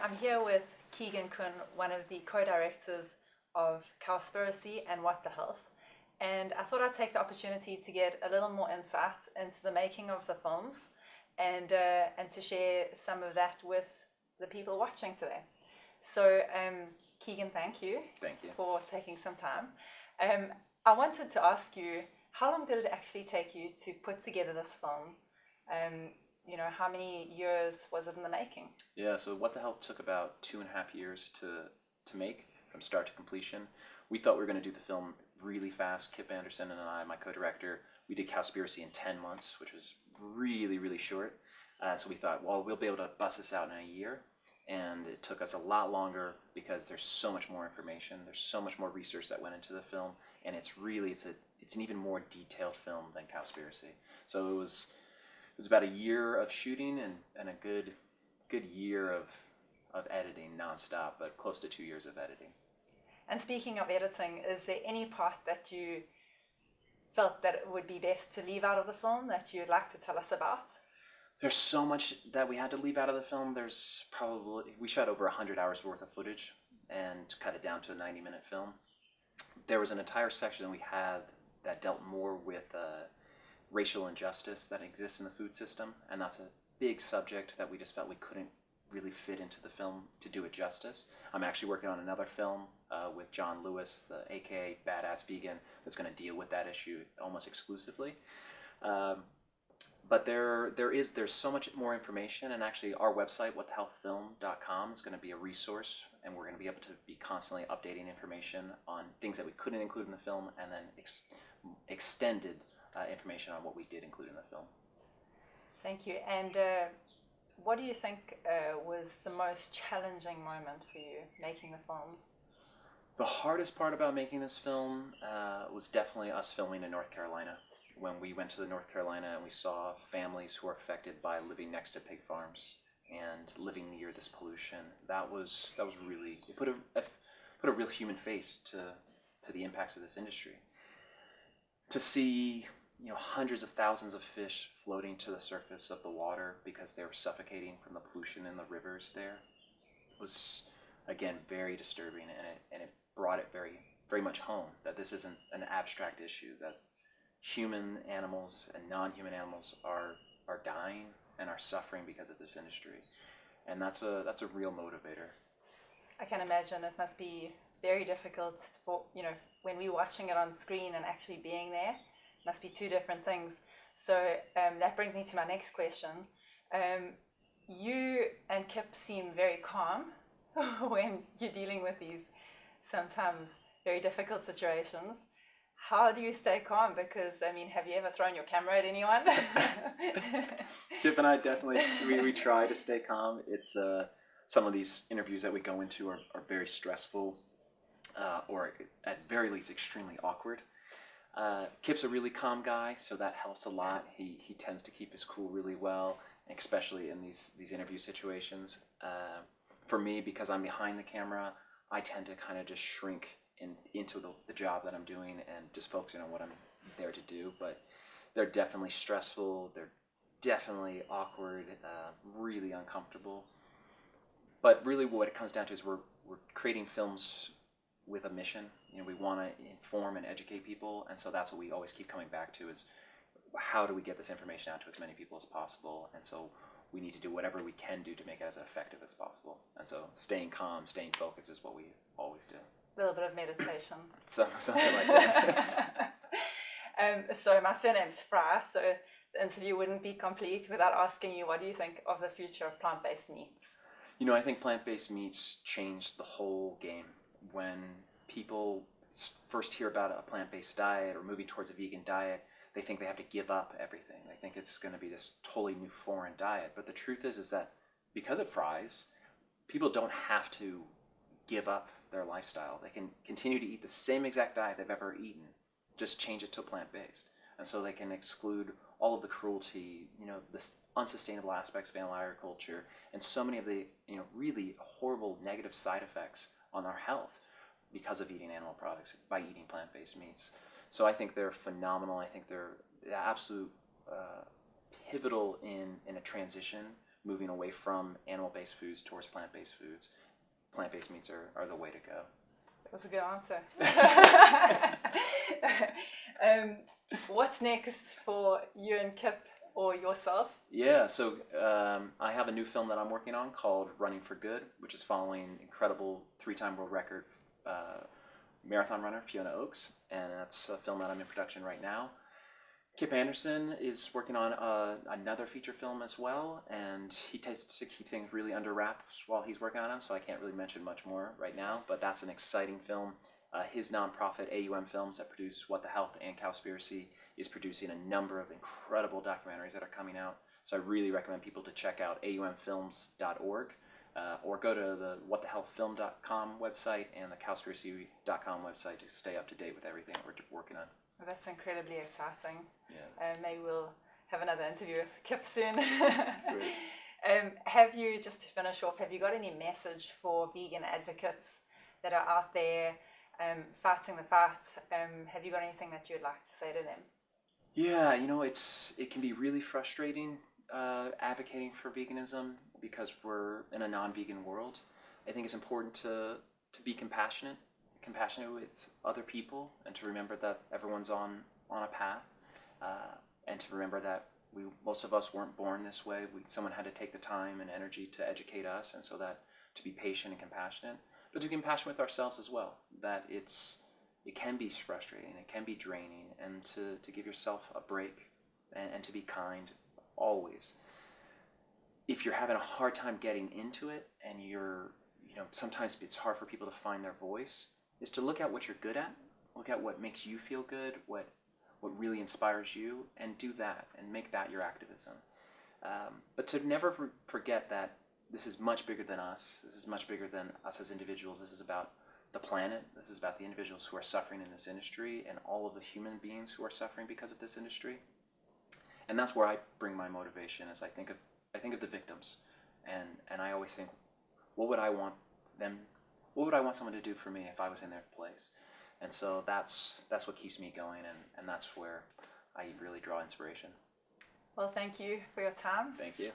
I'm here with Keegan Kuhn, one of the co-directors of Cowspiracy and What the Health. And I thought I'd take the opportunity to get a little more insight into the making of the films and to share some of that with the people watching today. So, Keegan, thank you. Thank you. For taking some time. I wanted to ask you, how long did it actually take you to put together this film? How many years was it in the making? Yeah, so What the Health took about 2.5 years to make from start to completion. We thought we were going to do the film really fast. Kip Anderson and I, my co-director, we did Cowspiracy in 10 months, which was really, really short. So we thought, well, we'll be able to bust this out in a year. And it took us a lot longer because there's so much more information. There's so much more research that went into the film. And it's an even more detailed film than Cowspiracy. So it was about a year of shooting and a good year of editing nonstop, but close to 2 years of editing. And speaking of editing, is there any part that you felt that it would be best to leave out of the film that you'd like to tell us about? There's so much that we had to leave out of the film. We shot over 100 hours worth of footage and cut it down to a 90-minute film. There was an entire section we had that dealt more with racial injustice that exists in the food system, and that's a big subject that we just felt we couldn't really fit into the film to do it justice. I'm actually working on another film with John Lewis, the aka Badass Vegan, that's going to deal with that issue almost exclusively. But there's so much more information, and actually our website, whatthehealthfilm.com, is going to be a resource, and we're going to be able to be constantly updating information on things that we couldn't include in the film, and then extended information on what we did include in the film. Thank you. And what do you think was the most challenging moment for you making the film? The hardest part about making this film was definitely us filming in North Carolina. When we went to North Carolina and we saw families who are affected by living next to pig farms and living near this pollution, that was really, it put a real human face to the impacts of this industry. To see hundreds of thousands of fish floating to the surface of the water because they were suffocating from the pollution in the rivers there was, again, very disturbing, and it brought it very, very much home that this isn't an abstract issue, that human animals and non-human animals are dying and are suffering because of this industry, and that's a real motivator. I can imagine it must be very difficult for when we're watching it on screen and actually being there. Must be two different things. So that brings me to my next question. You and Kip seem very calm when you're dealing with these sometimes very difficult situations. How do you stay calm? Because, have you ever thrown your camera at anyone? Kip and I definitely, we try to stay calm. It's some of these interviews that we go into are very stressful, or at very least extremely awkward. Kip's a really calm guy, so that helps a lot. He tends to keep his cool really well, especially in these interview situations. For me, because I'm behind the camera, I tend to kind of just shrink into the job that I'm doing and just focusing on what I'm there to do. But they're definitely stressful. They're definitely awkward, really uncomfortable. But really what it comes down to is we're creating films with a mission. We want to inform and educate people, and so that's what we always keep coming back to, is how do we get this information out to as many people as possible. And so we need to do whatever we can do to make it as effective as possible. And so staying calm, staying focused is what we always do. A little bit of meditation. Something like that. So my surname's Fry, so the interview wouldn't be complete without asking you, what do you think of the future of plant-based meats? I think plant-based meats changed the whole game. When people first hear about a plant-based diet or moving towards a vegan diet, they think they have to give up everything. They think it's going to be this totally new foreign diet. But the truth is that because of fries, people don't have to give up their lifestyle. They can continue to eat the same exact diet they've ever eaten, just change it to plant-based. And so they can exclude all of the cruelty, the unsustainable aspects of animal agriculture, and so many of the really horrible negative side effects on our health because of eating animal products, by eating plant-based meats. So I think they're phenomenal. I think they're absolute pivotal in a transition moving away from animal-based foods towards plant-based foods. Plant-based meats are the way to go. That was a good answer. What's next for you and Kip or yourself? Yeah, so I have a new film that I'm working on called Running for Good, which is following incredible 3-time world record marathon runner Fiona Oakes, and that's a film that I'm in production right now. Kip Anderson is working on another feature film as well, and he tends to keep things really under wraps while he's working on them, so I can't really mention much more right now, but that's an exciting film. His nonprofit, AUM Films, that produce What the Health and Cowspiracy, is producing a number of incredible documentaries that are coming out, so I really recommend people to check out aumfilms.org. Or go to the whatthehealthfilm.com website and the cowspiracy.com website to stay up to date with everything that we're working on. Well, that's incredibly exciting. Yeah. Maybe we'll have another interview with Kip soon. Sweet. Have you, just to finish off, have you got any message for vegan advocates that are out there fighting the fight? Have you got anything that you'd like to say to them? Yeah, it can be really frustrating advocating for veganism because we're in a non-vegan world. I think it's important to be compassionate with other people, and to remember that everyone's on a path, and to remember that most of us weren't born this way. Someone had to take the time and energy to educate us, and so that to be patient and compassionate, but to be compassionate with ourselves as well. That it can be frustrating, it can be draining, and to give yourself a break and to be kind always. If you're having a hard time getting into it, and sometimes it's hard for people to find their voice, is to look at what you're good at, look at what makes you feel good, what really inspires you, and do that, and make that your activism. But to never forget that this is much bigger than us. This is much bigger than us as individuals. This is about the planet. This is about the individuals who are suffering in this industry, and all of the human beings who are suffering because of this industry. And that's where I bring my motivation, as I think of the victims, and I always think, what would I want someone to do for me if I was in their place? And so that's what keeps me going, and that's where I really draw inspiration. Well, thank you for your time. Thank you.